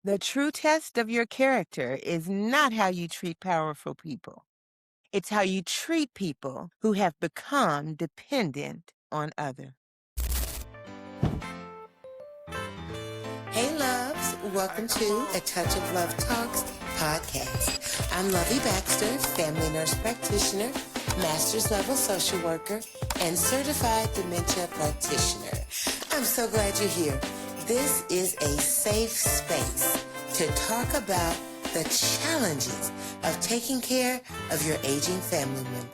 The true test of your character is not how you treat powerful people. It's how you treat people who have become dependent on others. Hey loves, welcome to A Touch of Love Talks podcast. I'm Lovie Baxter, family nurse practitioner, master's level social worker, and certified dementia practitioner. I'm so glad you're here. This is a safe space to talk about the challenges of taking care of your aging family member.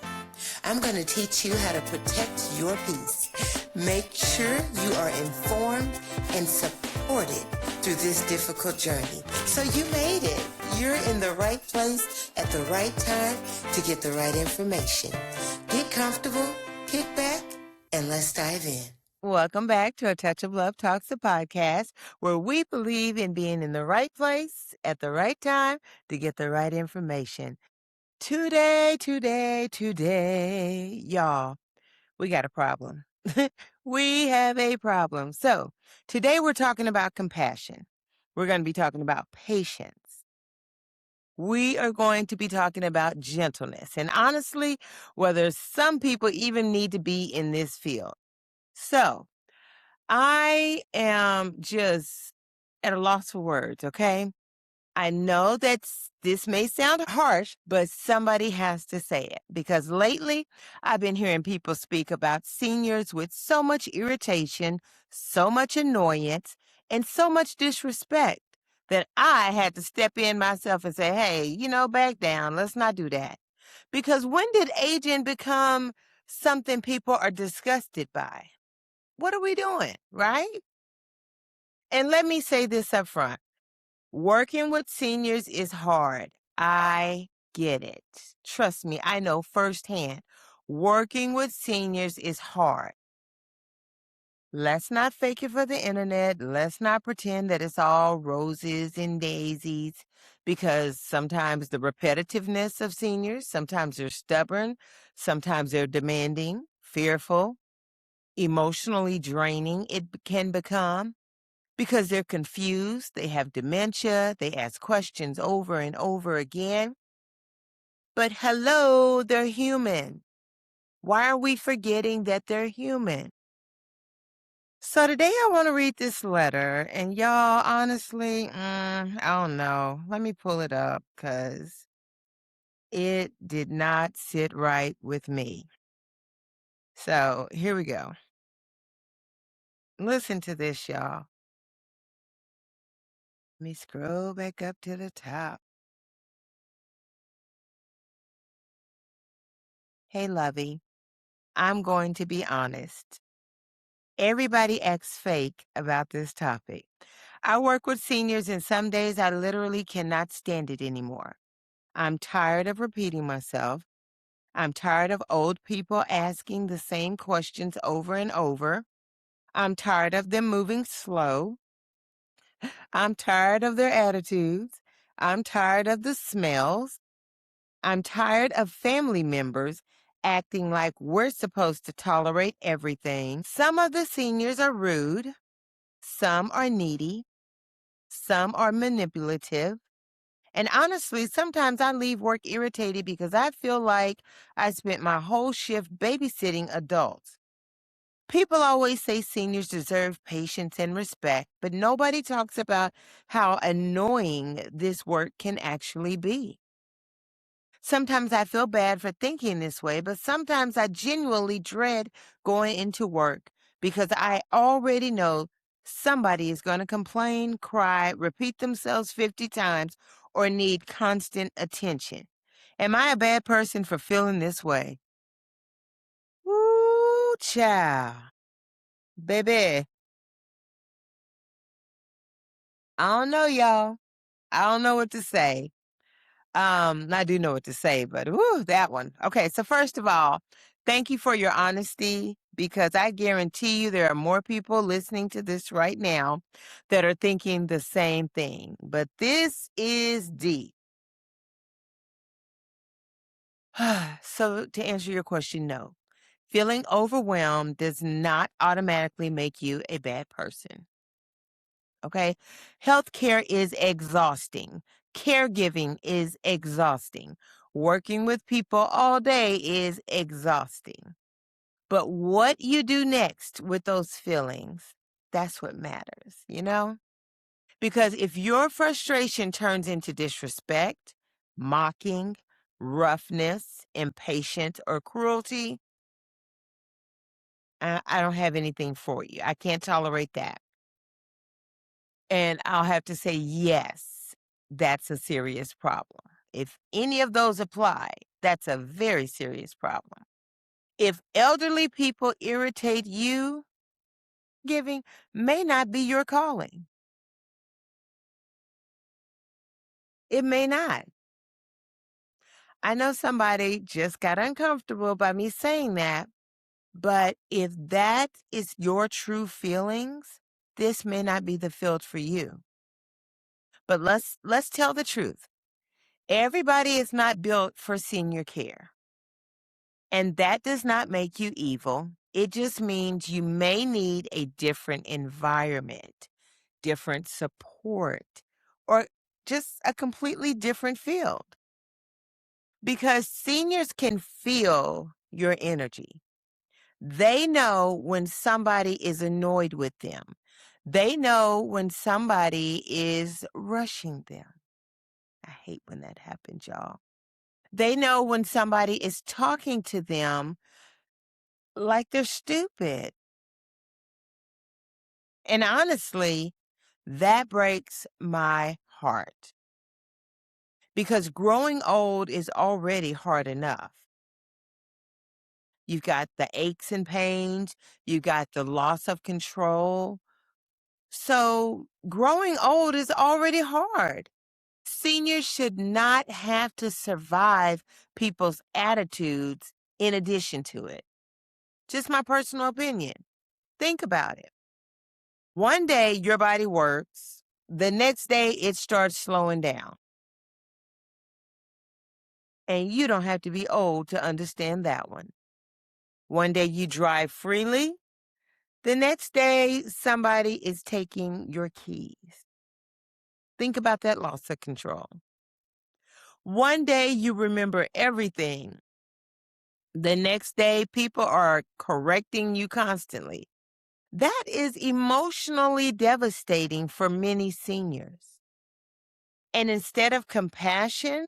I'm going to teach you how to protect your peace. Make sure you are informed and supported through this difficult journey. So you made it. You're in the right place at the right time to get the right information. Get comfortable, kick back, and let's dive in. Welcome back to A Touch of Love Talks, the podcast, where we believe in being in the right place at the right time to get the right information. Today, y'all, we got a problem. We have a problem. So today we're talking about compassion. We're going to be talking about patience. We are going to be talking about gentleness. And honestly, whether some people even need to be in this field. So I am just at a loss for words, okay? I know that this may sound harsh, but somebody has to say it because lately I've been hearing people speak about seniors with so much irritation, so much annoyance, and so much disrespect that I had to step in myself and say, hey, back down. Let's not do that. Because when did aging become something people are disgusted by? What are we doing, right? And let me say this up front. Working with seniors is hard. I get it. Trust me, I know firsthand. Working with seniors is hard. Let's not fake it for the internet. Let's not pretend that it's all roses and daisies because sometimes the repetitiveness of seniors, sometimes they're stubborn, sometimes they're demanding, fearful, emotionally draining it can become. Because they're confused, they have dementia, they ask questions over and over again. But hello, they're human. Why are we forgetting that they're human? So today I want to read this letter, and y'all, honestly, I don't know. Let me pull it up because it did not sit right with me. So here we go. Listen to this, y'all. Let me scroll back up to the top. Hey, Lovey, I'm going to be honest. Everybody acts fake about this topic. I work with seniors, and some days I literally cannot stand it anymore. I'm tired of repeating myself. I'm tired of old people asking the same questions over and over. I'm tired of them moving slow. I'm tired of their attitudes. I'm tired of the smells. I'm tired of family members acting like we're supposed to tolerate everything. Some of the seniors are rude. Some are needy. Some are manipulative. And honestly, sometimes I leave work irritated because I feel like I spent my whole shift babysitting adults. People always say seniors deserve patience and respect, but nobody talks about how annoying this work can actually be. Sometimes I feel bad for thinking this way, but sometimes I genuinely dread going into work because I already know somebody is going to complain, cry, repeat themselves 50 times, or need constant attention. Am I a bad person for feeling this way? Ooh, child. Baby, I don't know, y'all. I don't know what to say. I do know what to say, but whew, that one. Okay, so first of all, thank you for your honesty because I guarantee you there are more people listening to this right now that are thinking the same thing. But this is deep. So to answer your question, no. Feeling overwhelmed does not automatically make you a bad person. Okay. Healthcare is exhausting. Caregiving is exhausting. Working with people all day is exhausting. But what you do next with those feelings, that's what matters, you know? Because if your frustration turns into disrespect, mocking, roughness, impatience, or cruelty, I don't have anything for you. I can't tolerate that. And I'll have to say, yes, that's a serious problem. If any of those apply, that's a very serious problem. If elderly people irritate you, giving may not be your calling. It may not. I know somebody just got uncomfortable by me saying that, but if that is your true feelings, this may not be the field for you. But let's tell the truth. Everybody is not built for senior care. And that does not make you evil. It just means you may need a different environment, different support, or just a completely different field. Because seniors can feel your energy. They know when somebody is annoyed with them. They know when somebody is rushing them. I hate when that happens, y'all. They know when somebody is talking to them like they're stupid. And honestly, that breaks my heart because growing old is already hard enough. You've got the aches and pains, you've got the loss of control. So growing old is already hard. Seniors should not have to survive people's attitudes in addition to it. Just my personal opinion. Think about it. One day your body works, the next day it starts slowing down. And you don't have to be old to understand that one. One day you drive freely, the next day somebody is taking your keys. Think about that loss of control. One day you remember everything. The next day people are correcting you constantly. That is emotionally devastating for many seniors. And instead of compassion,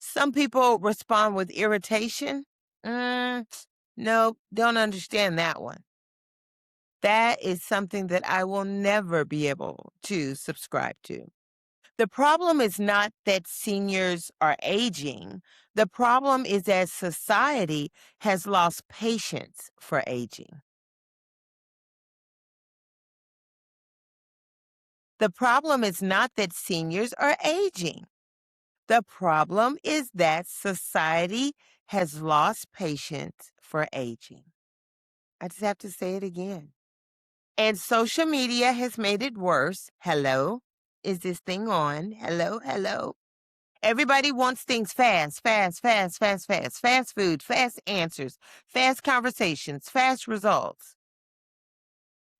some people respond with irritation. No, don't understand that one. That is something that I will never be able to subscribe to. The problem is not that seniors are aging. The problem is that society has lost patience for aging. The problem is not that seniors are aging. The problem is that society has lost patience for aging. I just have to say it again. And social media has made it worse. Hello? Is this thing on? Hello, hello. Everybody wants things fast, fast, fast, fast, fast. Fast food, fast answers, fast conversations, fast results.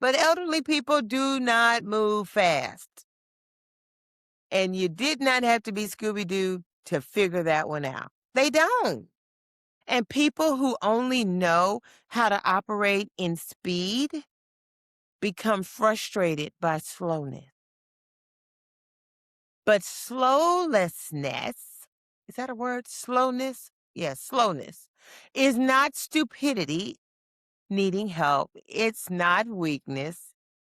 But elderly people do not move fast. And you did not have to be Scooby-Doo to figure that one out. They don't. And people who only know how to operate in speed become frustrated by slowness. But slowlessness, is that a word? Slowness? Yes, slowness is not stupidity needing help. It's not weakness.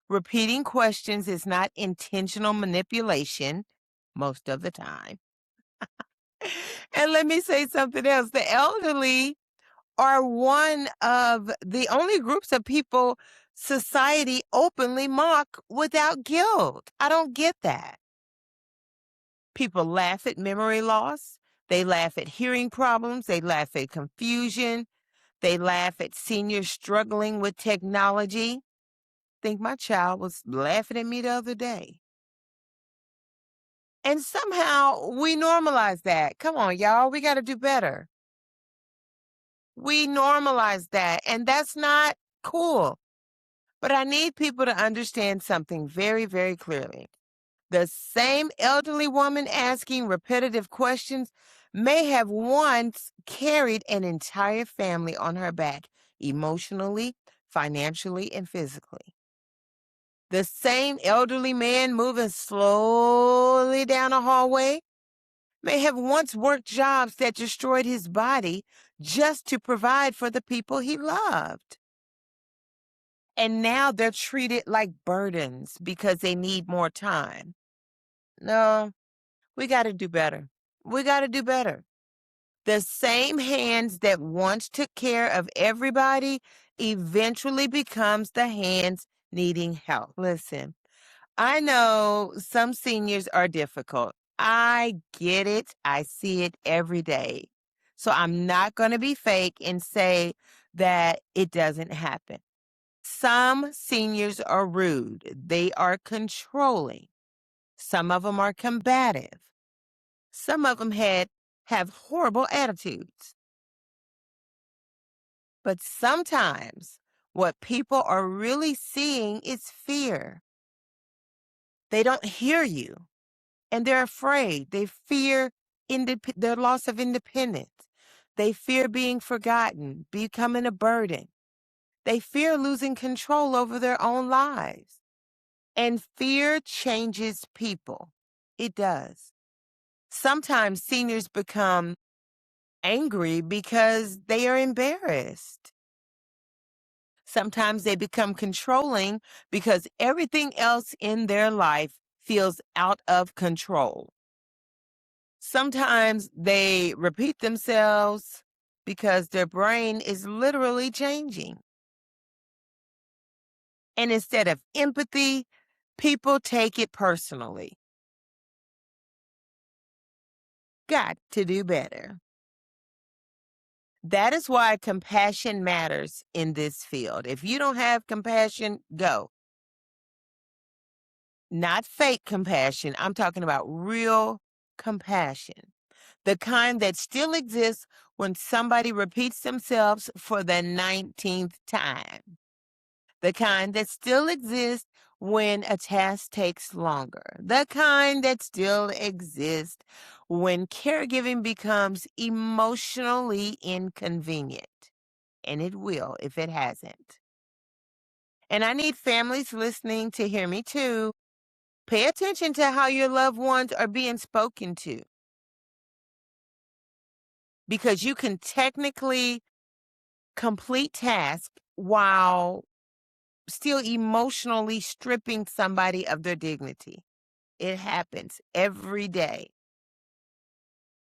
Repeating questions is not intentional manipulation most of the time. And let me say something else. The elderly are one of the only groups of people society openly mock without guilt. I don't get that. People laugh at memory loss. They laugh at hearing problems. They laugh at confusion. They laugh at seniors struggling with technology. I think my child was laughing at me the other day. And somehow we normalize that. Come on, y'all. We got to do better. We normalize that. And that's not cool. But I need people to understand something very, very clearly. The same elderly woman asking repetitive questions may have once carried an entire family on her back, emotionally, financially, and physically. The same elderly man moving slowly down a hallway may have once worked jobs that destroyed his body just to provide for the people he loved. And now they're treated like burdens because they need more time. No, we got to do better. We got to do better. The same hands that once took care of everybody eventually becomes the hands needing help. Listen, I know some seniors are difficult. I get it. I see it every day. So I'm not going to be fake and say that it doesn't happen. Some seniors are rude. They are controlling. Some of them are combative. Some of them have horrible attitudes. But sometimes what people are really seeing is fear. They don't hear you and they're afraid. They fear their loss of independence. They fear being forgotten, becoming a burden. They fear losing control over their own lives. And fear changes people. It does. Sometimes seniors become angry because they are embarrassed. Sometimes they become controlling because everything else in their life feels out of control. Sometimes they repeat themselves because their brain is literally changing. And instead of empathy, people take it personally. Got to do better. That is why compassion matters in this field. If you don't have compassion, go. Not fake compassion. I'm talking about real compassion. The kind that still exists when somebody repeats themselves for the 19th time. The kind that still exists when a task takes longer. The kind that still exists when caregiving becomes emotionally inconvenient. And it will if it hasn't. And I need families listening to hear me too. Pay attention to how your loved ones are being spoken to, because you can technically complete tasks while still emotionally stripping somebody of their dignity. It happens every day.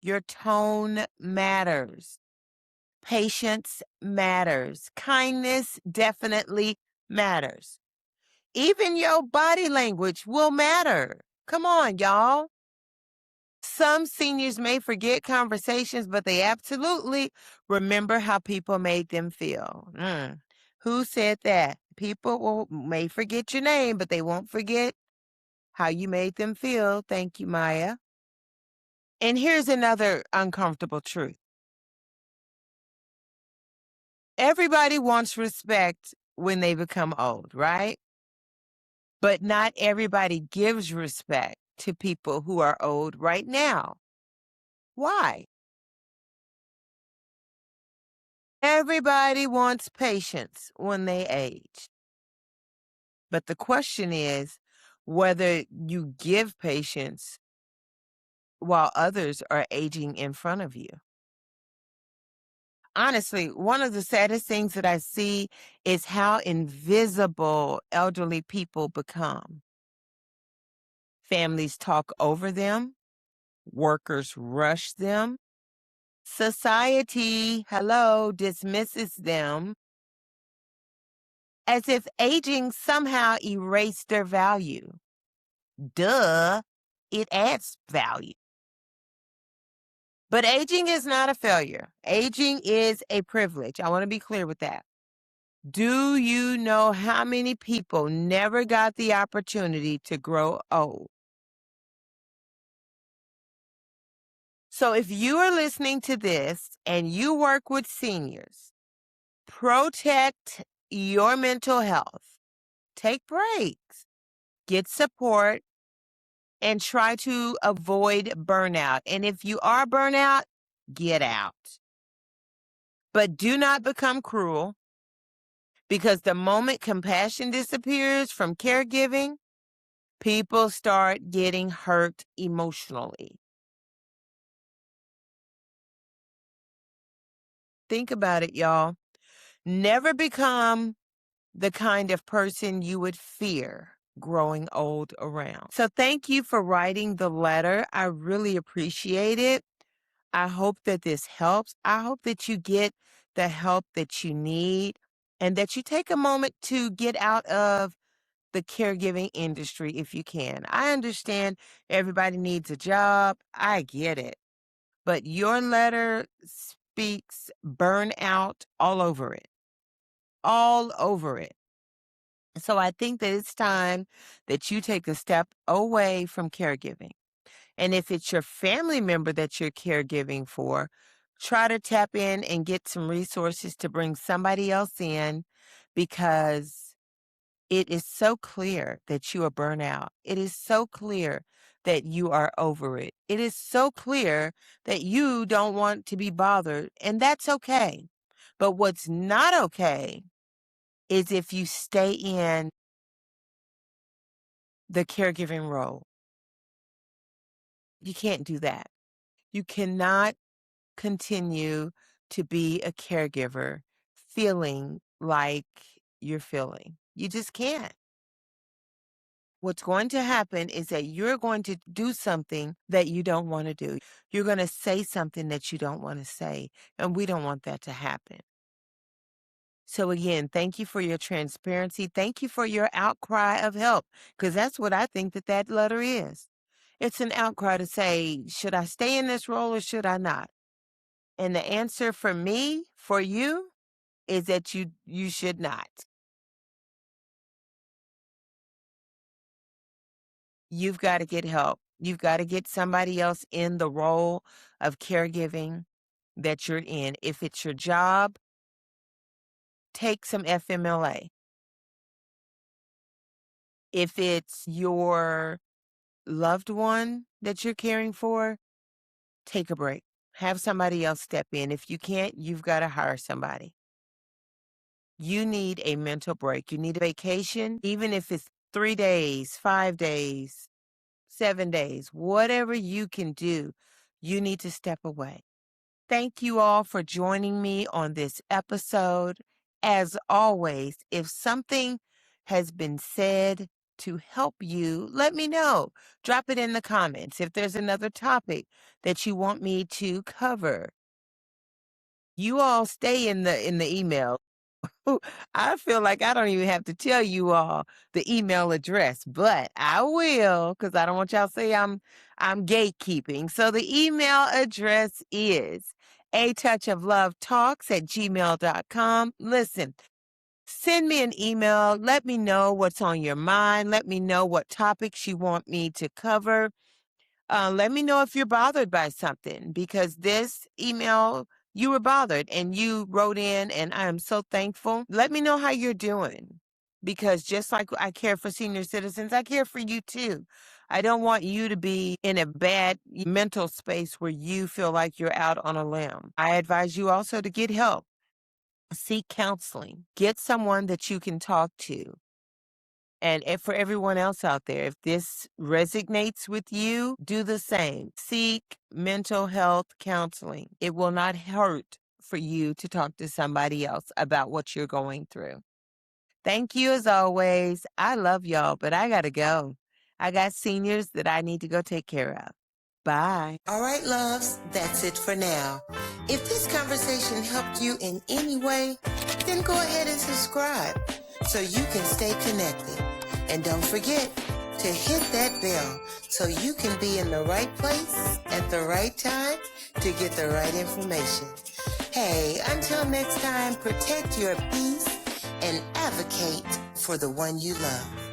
Your tone matters. Patience matters. Kindness definitely matters. Even your body language will matter. Come on, y'all. Some seniors may forget conversations, but they absolutely remember how people made them feel. Who said that? May forget your name, but they won't forget how you made them feel. Thank you, Maya. And here's another uncomfortable truth. Everybody wants respect when they become old, right? But not everybody gives respect to people who are old right now. Why? Everybody wants patience when they age. But the question is whether you give patience while others are aging in front of you. Honestly, one of the saddest things that I see is how invisible elderly people become. Families talk over them, workers rush them, society, hello, dismisses them as if aging somehow erased their value. Duh, it adds value. But aging is not a failure. Aging is a privilege. I want to be clear with that. Do you know how many people never got the opportunity to grow old? So if you are listening to this and you work with seniors, protect your mental health. take breaks, get support, and try to avoid burnout. And if you are burnout, get out. But do not become cruel, because the moment compassion disappears from caregiving, people start getting hurt emotionally. Think about it, y'all. Never become the kind of person you would fear growing old around. So thank you for writing the letter. I really appreciate it. I hope that this helps. I hope that you get the help that you need and that you take a moment to get out of the caregiving industry if you can. I understand everybody needs a job. I get it. But your letter speaks burnout all over it. All over it. So I think that it's time that you take a step away from caregiving. And if it's your family member that you're caregiving for, try to tap in and get some resources to bring somebody else in, because it is so clear that you are burnt out. It is so clear that you are over it. It is so clear that you don't want to be bothered, and that's okay. But what's not okay is if you stay in the caregiving role. You can't do that. You cannot continue to be a caregiver feeling like you're feeling. You just can't. What's going to happen is that you're going to do something that you don't want to do. You're going to say something that you don't want to say, and we don't want that to happen. So again, thank you for your transparency. Thank you for your outcry of help, because that's what I think that that letter is. It's an outcry to say, should I stay in this role or should I not? And the answer for me, for you, is that you should not. You've got to get help. You've got to get somebody else in the role of caregiving that you're in. If it's your job, take some FMLA. If it's your loved one that you're caring for, take a break. Have somebody else step in. If you can't, you've got to hire somebody. You need a mental break. You need a vacation, even if it's 3 days, 5 days, 7 days, whatever you can do, you need to step away. Thank you all for joining me on this episode. As always, if something has been said to help you, let me know. Drop it in the comments. If there's another topic that you want me to cover, you all stay in the email. I feel like I don't even have to tell you all the email address, but I will, because I don't want y'all to say I'm gatekeeping. So the email address is atouchoflovetalks@gmail.com. Listen, send me an email. Let me know what's on your mind. Let me know what topics you want me to cover. Let me know if you're bothered by something, because this email, you were bothered and you wrote in, and I am so thankful. Let me know how you're doing, because just like I care for senior citizens, I care for you too. I don't want you to be in a bad mental space where you feel like you're out on a limb. I advise you also to get help. Seek counseling. Get someone that you can talk to. And for everyone else out there, if this resonates with you, do the same. Seek mental health counseling. It will not hurt for you to talk to somebody else about what you're going through. Thank you as always. I love y'all, but I got to go. I got seniors that I need to go take care of. Bye. All right, loves, that's it for now. If this conversation helped you in any way, then go ahead and subscribe so you can stay connected. And don't forget to hit that bell so you can be in the right place at the right time to get the right information. Hey, until next time, protect your peace and advocate for the one you love.